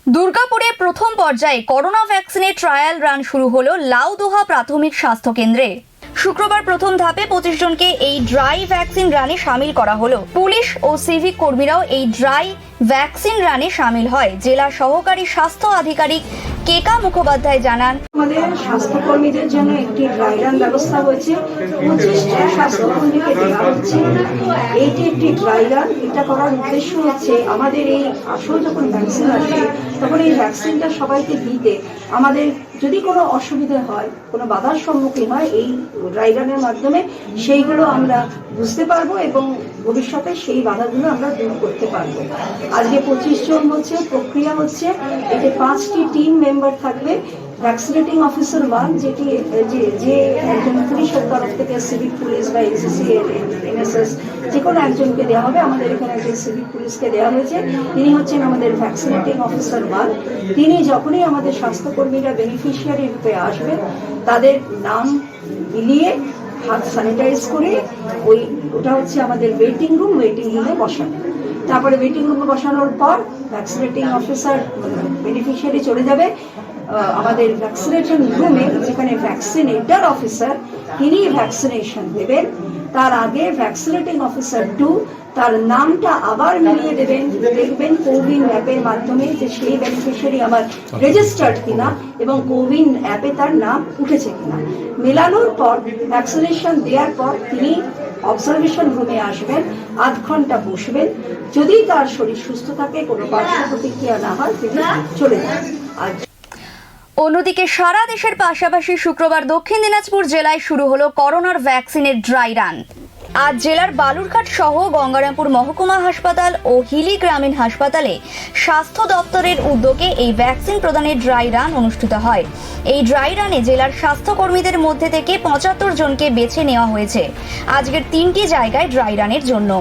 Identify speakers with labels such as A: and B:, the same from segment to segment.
A: দুর্গাপুরে প্রথম পর্যায়ে করোনা ভ্যাকসিনের ট্রায়াল রান শুরু হলো লাউদোহা প্রাথমিক স্বাস্থ্য কেন্দ্রে। শুক্রবার প্রথম ধাপে 25 জনকে এই ড্রাই ভ্যাকসিন রানে সামিল করা হলো। পুলিশ ও সিভিক কর্মীরাও এই ড্রাই ভ্যাকসিন রানে সামিল হয়। জেলা সহকারী স্বাস্থ্য আধিকারিক কেকা মুখোপাধ্যায় জানান,
B: আমাদের স্বাস্থ্যকর্মীদের জন্য একটি ড্রাই রান ব্যবস্থা হয়েছে। 25টি স্বাস্থ্যকর্মীকে দেওয়া হচ্ছে। এইটি একটি ড্রাই রান। এটা করার উদ্দেশ্য হচ্ছে আমাদের এই আসল যখন ভ্যাকসিন আসে তখন এই ভ্যাকসিনটা সবাইকে দিতে আমাদের যদি কোনো অসুবিধা হয়, কোনো বাধার সম্মুখীন হয়, এই ড্রাই রানের মাধ্যমে সেইগুলো আমরা বুঝতে পারবো এবং ভবিষ্যতে সেই বাধাগুলো আমরা দূর করতে পারবো। আজকে 25 জন হচ্ছে, প্রক্রিয়া হচ্ছে। এতে 5টি টিম মেম্বার থাকবে। ভ্যাকসিনেটিং অফিসার 1 যেটি যে একজন পুলিশের তরফ থেকে সিভিক পুলিশ বা এনসিসি এনএসএস যে কোনো একজনকে দেওয়া হবে। আমাদের এখানে একজন সিভিক পুলিশকে দেওয়া হয়েছে। তিনি হচ্ছেন আমাদের ভ্যাকসিনেটিং অফিসার 1। তিনি যখনই আমাদের স্বাস্থ্যকর্মীরা বেনিফিশিয়ারি রূপে আসবেন তাদের নাম মিলিয়ে হাত স্যানিটাইজ করে ওটা হচ্ছে আমাদের ওয়েটিং রুমে বসানো। তারপরে ওয়েটিং রুমে বসানোর পর ভ্যাকসিনেটিং অফিসার বেনিফিশিয়ারি চলে যাবে আমাদের ভ্যাকসিনেশন রুমে, যেখানে ভ্যাকসিনেটর অফিসার তিনি ভ্যাকসিনেশন দেবেন। তার আগে ভ্যাকসিনেটিং অফিসার 2 তার নামটা আবার মিলিয়ে দেবেন, দেখবেন কোউইন অ্যাপের মাধ্যমে যে সেই বেনিফিশিয়ারি আমার রেজিস্টার্ড কিনা এবং কোউইন অ্যাপে তার নাম উঠেছে কিনা। মেলানোর পর ভ্যাকসিনেশন দেওয়ার পর তিনি অবজারভেশন রুমে আসবেন, আধ ঘন্টা বসবেন। যদি তার শরীর সুস্থ থাকে, কোনো পার্শ্ব প্রতিক্রিয়া না হয়, তিনি চলে যান।
A: অন্যদিকে সারা দেশের পাশাপাশি শুক্রবার দক্ষিণ দিনাজপুর জেলায় শুরু হলো করোনার ভ্যাকসিনের ড্রাই রান। আজ জেলার বালুরঘাট সহ গঙ্গারামপুর মহকুমা হাসপাতাল ও হিলি গ্রামীণ হাসপাতালে স্বাস্থ্য দপ্তরের উদ্যোগে এই ভ্যাকসিন প্রদানের ড্রাই রান অনুষ্ঠিত হয়। এই ড্রাই রানে জেলার স্বাস্থ্যকর্মীদের মধ্যে থেকে 75 জনকে বেছে নেওয়া হয়েছে আজকের 3টি জায়গায় ড্রাই রানের জন্য।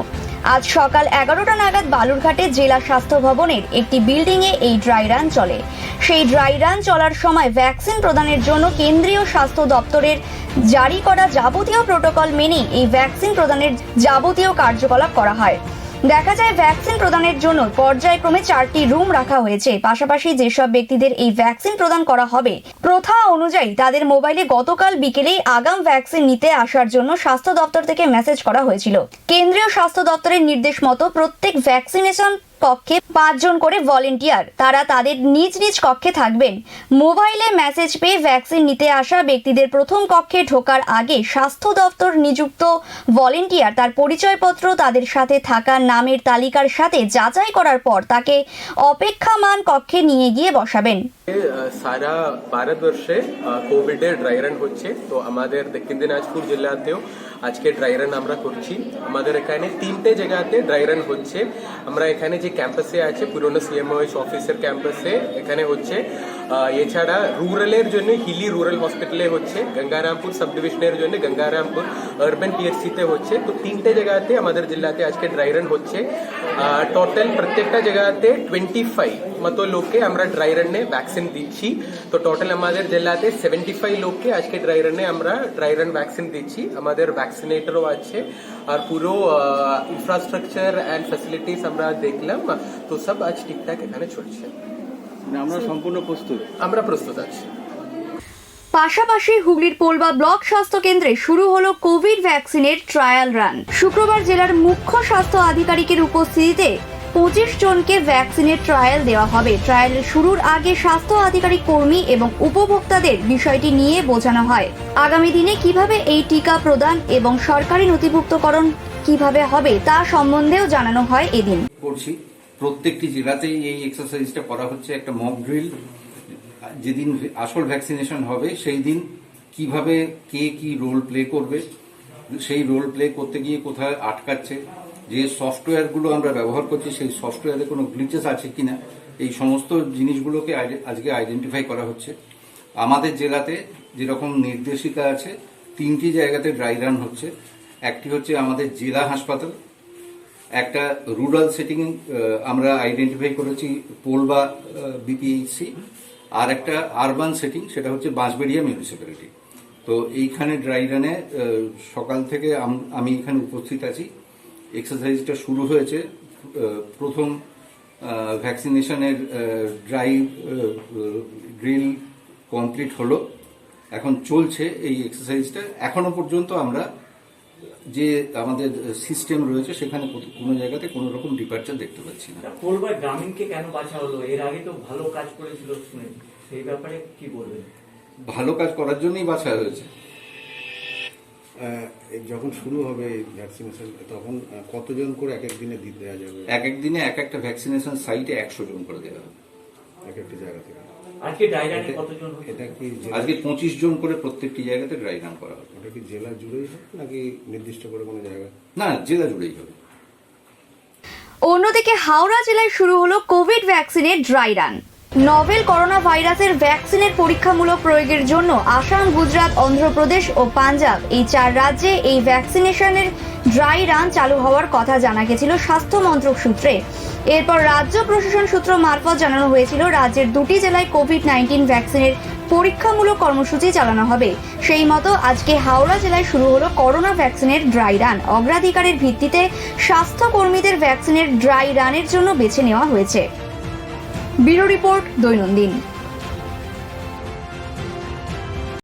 A: আজ সকাল 11টা নাগাদ বালুরঘাটে জেলা স্বাস্থ্য ভবনের একটি বিল্ডিংয়ে এই ড্রাই রান চলে। সেই ড্রাই রান চলার সময় ভ্যাকসিন প্রদানের জন্য কেন্দ্রীয় স্বাস্থ্য দপ্তরের জারি করা যাবতীয় প্রোটোকল মেনে এই ভ্যাকসিন প্রদানের যাবতীয় কার্যকলাপ করা হয়। দেখা যায় ভ্যাকসিন প্রদানের জন্য পর্যায়ক্রমে 4টি রুম রাখা হয়েছে। পাশাপাশি যেসব ব্যক্তিদের এই ভ্যাকসিন প্রদান করা হবে প্রথা অনুযায়ী তাদের মোবাইলে গতকাল বিকেলেই আগাম ভ্যাকসিন নিতে আসার জন্য স্বাস্থ্য দপ্তর থেকে মেসেজ করা হয়েছিল। কেন্দ্রীয় স্বাস্থ্য দপ্তরের নির্দেশ মতো প্রত্যেক ভ্যাকসিনেশন কক্ষে 5 জন করে ভলেন্টিয়ার, তারা তাদের নিজ নিজ কক্ষে থাকবেন। মোবাইলে মেসেজ পেয়ে ভ্যাকসিন নিতে আসা ব্যক্তিদের প্রথম কক্ষে ঢোকার আগে স্বাস্থ্য দপ্তর নিযুক্ত ভলেন্টিয়ার তার পরিচয়পত্র তাদের সাথে থাকা নামের তালিকার সাথে যাচাই করার পর তাকে অপেক্ষামান কক্ষে নিয়ে গিয়ে বসাবেন।
C: সারা ভারতবর্ষে কোভিডের ড্রাই রান হচ্ছে, তো আমাদের দক্ষিণ দিনাজপুর জেলাতেও আজকে ড্রাই রান আমরা করছি। আমাদের এখানে 3টে জায়গাতে ড্রাই রান হচ্ছে। আমরা এখানে যে ক্যাম্পাসে আছে পুরনো সিএমওএইচ অফিসের ক্যাম্পাসে এখানে হচ্ছে। এছাড়া রুরালের জন্য হিলি রুরাল হসপিটালে হচ্ছে, গঙ্গারামপুর সাব ডিভিশনের জন্য গঙ্গারামপুর আরবান পিএসসিতে হচ্ছে। তো 3টে জায়গাতে আমাদের জেলাতে আজকে ড্রাই রান হচ্ছে। টোটাল প্রত্যেকটা জায়গাতে 25 মতো লোককে আমরা ড্রাই রানে ভ্যাকসিন দিচ্ছি। তো টোটাল আমাদের জেলাতে 75 লোককে আজকে ড্রাই রানে আমরা ড্রাই রান ভ্যাকসিন দিচ্ছি। আমাদের ভ্যাকসিনেটরও আছে আর পুরো ইনফ্রাস্ট্রাকচার অ্যান্ড ফ্যাসিলিটিস আমরা দেখলাম। তো সব আজ ঠিকঠাক এখানে চলছে।
D: আমরা সম্পূর্ণ প্রস্তুত,
C: আমরা প্রস্তুত আছি।
A: পাশাপাশি হুগলির পোলবা ব্লক স্বাস্থ্য কেন্দ্রে শুরু হলো কোভিড ভ্যাকসিনের ট্রায়াল রান। শুক্রবার জেলার মুখ্য স্বাস্থ্য আধিকারিকের উপস্থিতিতে 25 জনকে ভ্যাকসিনের ট্রায়াল দেওয়া হবে। ট্রায়ালের শুরুর আগে স্বাস্থ্য আধিকারিক, কর্মী এবং উপভোক্তাদের বিষয়টি নিয়ে বোঝানো হয়। আগামী দিনে কিভাবে এই টিকা প্রদান এবং সরকারি নথিভুক্তকরণ কিভাবে হবে তা সম্বন্ধেও জানানো হয় এদিন।
E: করছি প্রত্যেকটি জেলাতেই এই এক্সারসাইজটা করা হচ্ছে, একটা মক ড্রিল। যেদিন আসল ভ্যাকসিনেশন হবে সেই দিন কিভাবে কে কি রোল প্লে করবে, সেই রোল প্লে করতে গিয়ে কোথায় আটকাচ্ছে, যে সফটওয়্যারগুলো আমরা ব্যবহার করছি সেই সফটওয়্যারে কোনো গ্লিচেস আছে কিনা, এই সমস্ত জিনিসগুলোকে আজকে আইডেন্টিফাই করা হচ্ছে। আমাদের জেলাতে যেরকম নির্দেশিকা আছে 3টি জায়গাতে ড্রাই রান হচ্ছে। একটি হচ্ছে আমাদের জেলা হাসপাতাল, একটা রুরাল সেটিং আমরা আইডেন্টিফাই করেছি পোলবা বিপিএইচসি, আর একটা আরবান সেটিং সেটা হচ্ছে বাঁশবেড়িয়া মিউনিসিপ্যালিটি। তো এইখানে ড্রাই রানে সকাল থেকে আমি এখানে উপস্থিত আছি। এক্সারসাইজটা শুরু হয়েছে প্রথম ভ্যাকসিনেশনের ড্রাই ড্রিল কমপ্লিট হলো, এখন চলছে এই এক্সারসাইজটা। এখনো পর্যন্ত আমরা যে আমাদের সিস্টেম রয়েছে সেখানে কোনো জায়গাতে কোনো রকম ডিপার্চার দেখতে পাচ্ছি না।
F: কোলবাই গ্রামীণকে কেন বাছা হলো? এর আগে তো ভালো কাজ করেছিল শুনে, সেই ব্যাপারে কি বলবেন?
E: ভালো কাজ করার জন্যই বাছা হয়েছে।
G: যখন শুরু হবে ভ্যাকসিনেশন তখন কতজন করে এক এক দিনে দেওয়া যাবে?
E: এক এক দিনে এক একটা ভ্যাকসিনেশন সাইটে 100 জন করে দেওয়া হবে
G: এক একটা জায়গা থেকে।
F: আজকে ড্রাই রানে কতজন হচ্ছে?
G: এটা কি
E: আজকে 25 জন করে প্রত্যেকটি জায়গাতে ড্রাই রান করা হবে।
G: ওটা কি জেলা জুড়েই হবে নাকি নির্দিষ্ট করে কোনো জায়গা?
E: না, জেলা জুড়েই হবে।
A: অন্যদিকে হাওড়া জেলায় শুরু হলো কোভিড ভ্যাকসিনের ড্রাই রান। নভেল করোনা ভাইরাসের ভ্যাকসিনের পরীক্ষামূলক প্রয়োগের জন্য আসাম, গুজরাট, অন্ধ্রপ্রদেশ ও পাঞ্জাব এই 4 রাজ্যে এই ভ্যাকসিনেশনের ড্রাই রান চালু হওয়ার কথা জানা গেছিল স্বাস্থ্য মন্ত্রক সূত্রে। এরপর রাজ্য প্রশাসন সূত্র মারফত জানানো হয়েছিল রাজ্যের 2টি জেলায় কোভিড-19 ভ্যাকসিনের পরীক্ষামূলক কর্মসূচি চালানো হবে। সেই মতো আজকে হাওড়া জেলায় শুরু হলো করোনা ভ্যাকসিনের ড্রাই রান। অগ্রাধিকারের ভিত্তিতে স্বাস্থ্যকর্মীদের ভ্যাকসিনের ড্রাই রানের জন্য বেছে নেওয়া হয়েছে। ব্যুরো রিপোর্ট, দৈনন্দিন।